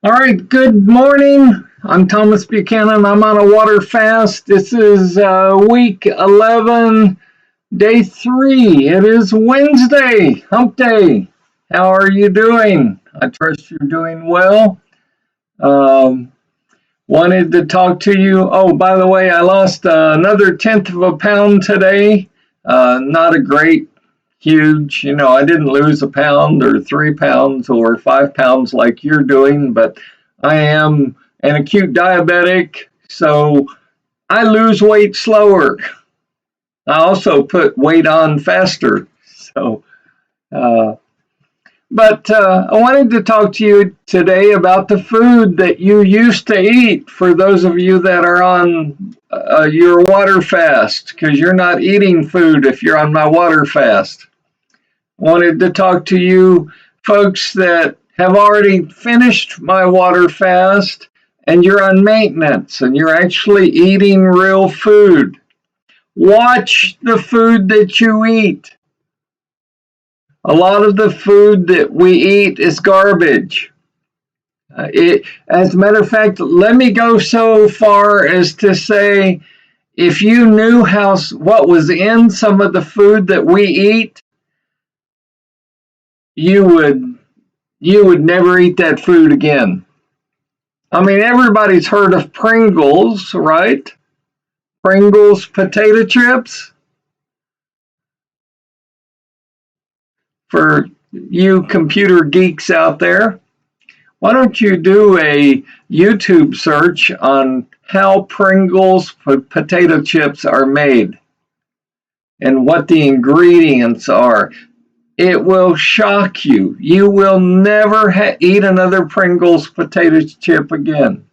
All right, good morning. I'm Thomas Buchanan. I'm on a water fast. This is week 11, day 3. It is Wednesday, hump day. How are you doing? I trust you're doing well. Um, Wanted to talk to you. Oh, by the way, I lost another tenth of a pound today. Not a great, huge, I didn't lose a pound or 3 pounds or 5 pounds like you're doing, but I am an acute diabetic, so I lose weight slower. I also put weight on faster. So, uh, but I wanted to talk to you today about the food that you used to eat for those of you that are on your water fast, because you're not eating food if you're on my water fast. Wanted to talk to you folks that have already finished my water fast and you're on maintenance and you're actually eating real food. Watch the food that you eat. A lot of the food that we eat is garbage. As a matter of fact, let me go so far as to say, if you knew what was in some of the food that we eat, you would never eat that food again. I mean, everybody's heard of Pringles, right? Pringles potato chips. For you computer geeks out there, why don't you do a YouTube search on how Pringles potato chips are made and what the ingredients are? It will shock you. You will never eat another Pringles potato chip again.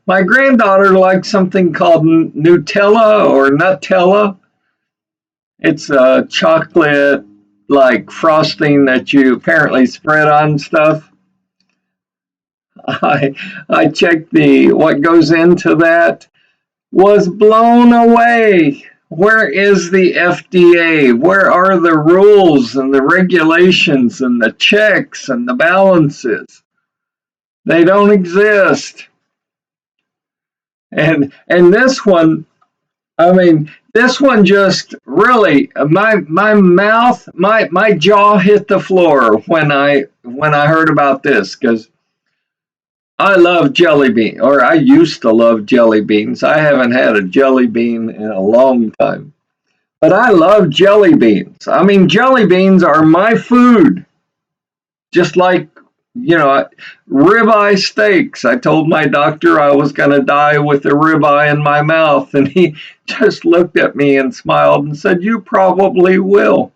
My granddaughter likes something called Nutella or Nutella. It's a chocolate like frosting that you apparently spread on stuff. I I checked the what goes into that, was blown away. Where is the FDA? Where are the rules and the regulations and the checks and the balances? They don't exist. And this one, I mean, this one just really my mouth, my jaw hit the floor when I heard about this, because I love jelly bean, or I used to love jelly beans. I haven't had a jelly bean in a long time. But I love jelly beans. I mean, jelly beans are my food, just like, ribeye steaks. I told my doctor I was going to die with a ribeye in my mouth, and he just looked at me and smiled and said, "You probably will."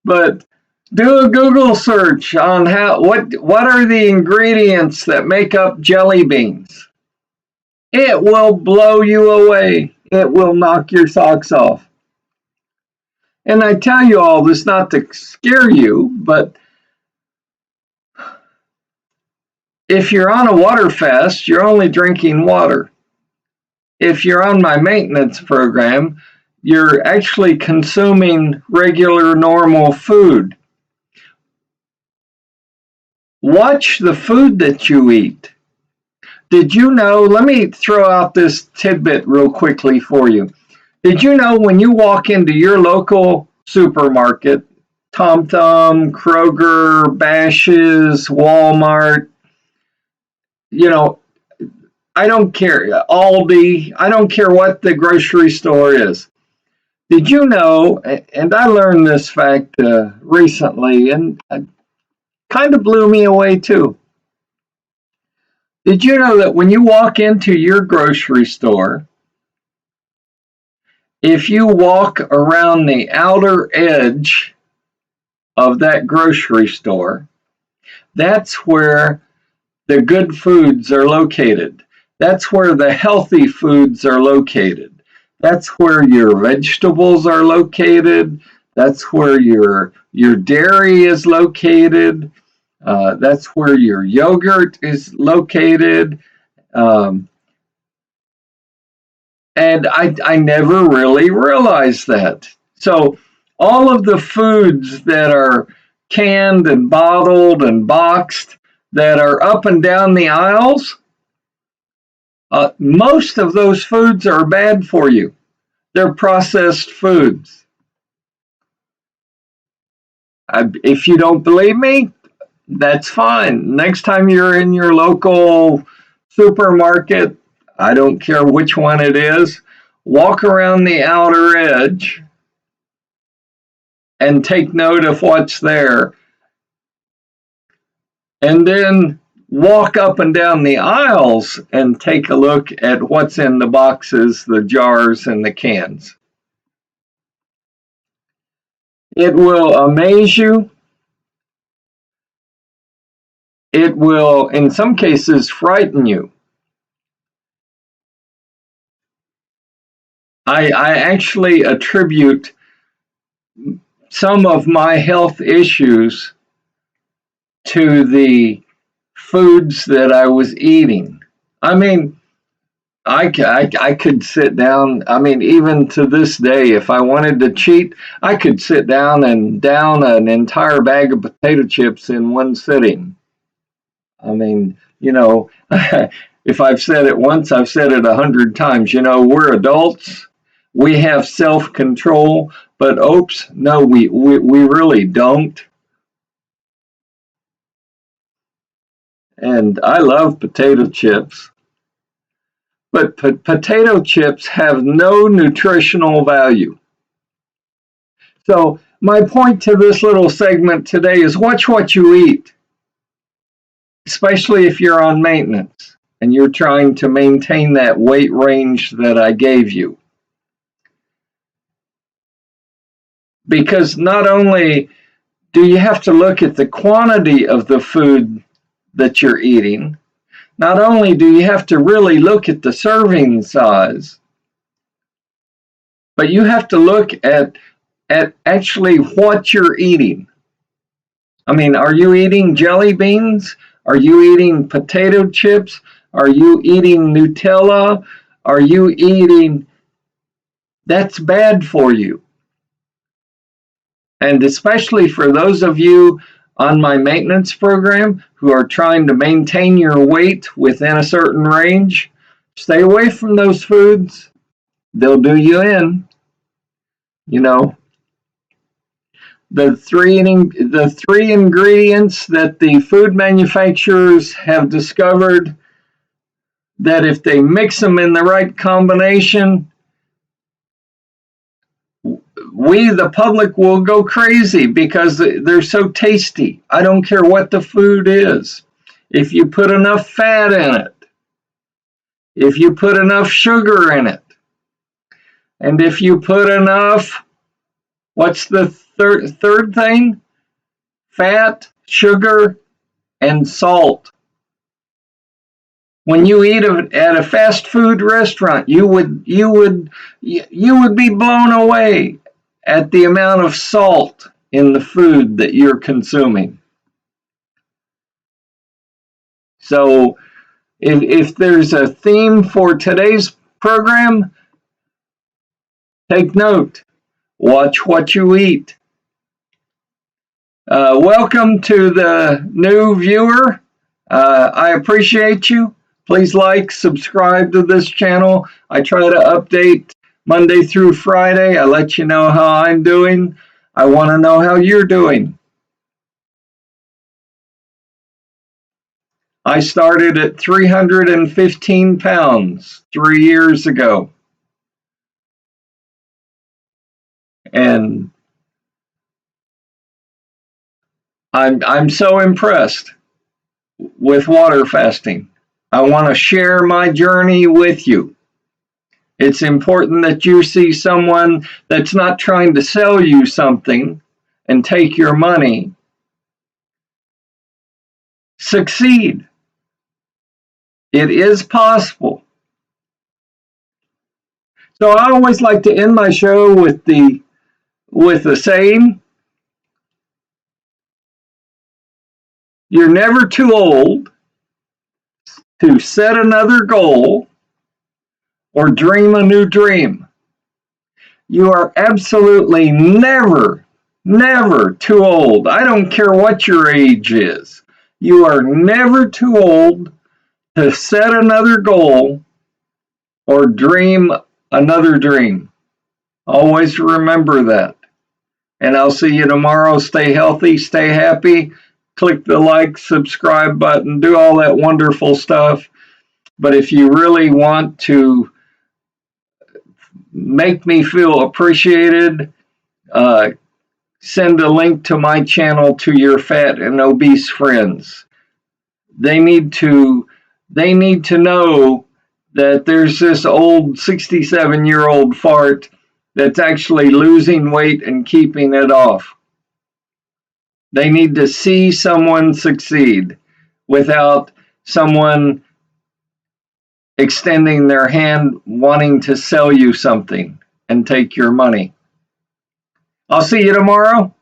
But do a Google search on what are the ingredients that make up jelly beans. It will blow you away. It will knock your socks off. And I tell you all this not to scare you, but if you're on a water fast, you're only drinking water. If you're on my maintenance program, you're actually consuming regular, normal food. Watch the food that you eat. Did you know? Let me throw out this tidbit real quickly for you. Did you know when you walk into your local supermarket, Tom Thumb, Kroger, Bash's, Walmart, you know, I don't care, Aldi, I don't care what the grocery store is. Did you know, and I learned this fact recently, and it kind of blew me away too. Did you know that when you walk into your grocery store, if you walk around the outer edge of that grocery store, that's where the good foods are located. That's where the healthy foods are located. That's where your vegetables are located. That's where your dairy is located. That's where your yogurt is located. Um, and I never really realized that. So all of the foods that are canned and bottled and boxed that are up and down the aisles, most of those foods are bad for you. They're processed foods. If you don't believe me, that's fine. Next time you're in your local supermarket, I don't care which one it is, walk around the outer edge and take note of what's there. And then walk up and down the aisles and take a look at what's in the boxes, the jars, and the cans. It will amaze you. It will, in some cases, frighten you. I actually attribute some of my health issues to the foods that I was eating. I mean, I could sit down. I mean, even to this day, if I wanted to cheat, I could sit down and down an entire bag of potato chips in one sitting. I mean, if I've said it once, I've said it 100 times. We're adults. We have self-control, but oops, no, we really don't. And I love potato chips. But potato chips have no nutritional value. So my point to this little segment today is watch what you eat, especially if you're on maintenance and you're trying to maintain that weight range that I gave you. Because not only do you have to look at the quantity of the food that you're eating, not only do you have to really look at the serving size, but you have to look at actually what you're eating. I mean, are you eating jelly beans? Are you eating potato chips? Are you eating Nutella? Are you eating... That's bad for you. And especially for those of you on my maintenance program who are trying to maintain your weight within a certain range, stay away from those foods. They'll do you in. The three ingredients that the food manufacturers have discovered that if they mix them in the right combination, we, the public, will go crazy because they're so tasty. I don't care what the food is. If you put enough fat in it, if you put enough sugar in it, and if you put enough, what's the third thing? Fat, sugar, and salt. When you eat at a fast food restaurant, you would be blown away at the amount of salt in the food that you're consuming. So if there's a theme for today's program, take note. Watch what you eat. Welcome to the new viewer. I appreciate you. Please like, subscribe to this channel. I try to update Monday through Friday. I let you know how I'm doing. I want to know how you're doing. I started at 315 pounds 3 years ago. And I'm so impressed with water fasting. I want to share my journey with you. It's important that you see someone that's not trying to sell you something and take your money succeed. It is possible. So I always like to end my show with the saying, you're never too old to set another goal or dream a new dream. You are absolutely never Never too old. I don't care what your age is. You are never too old to set another goal or dream another dream. Always remember that. And I'll see you tomorrow. Stay healthy, stay happy. Click the like, subscribe button, do all that wonderful stuff. But if you really want to make me feel appreciated, send a link to my channel to your fat and obese friends. They need to know that there's this old 67-year-old fart that's actually losing weight and keeping it off. They need to see someone succeed without someone extending their hand wanting to sell you something and take your money. I'll see you tomorrow.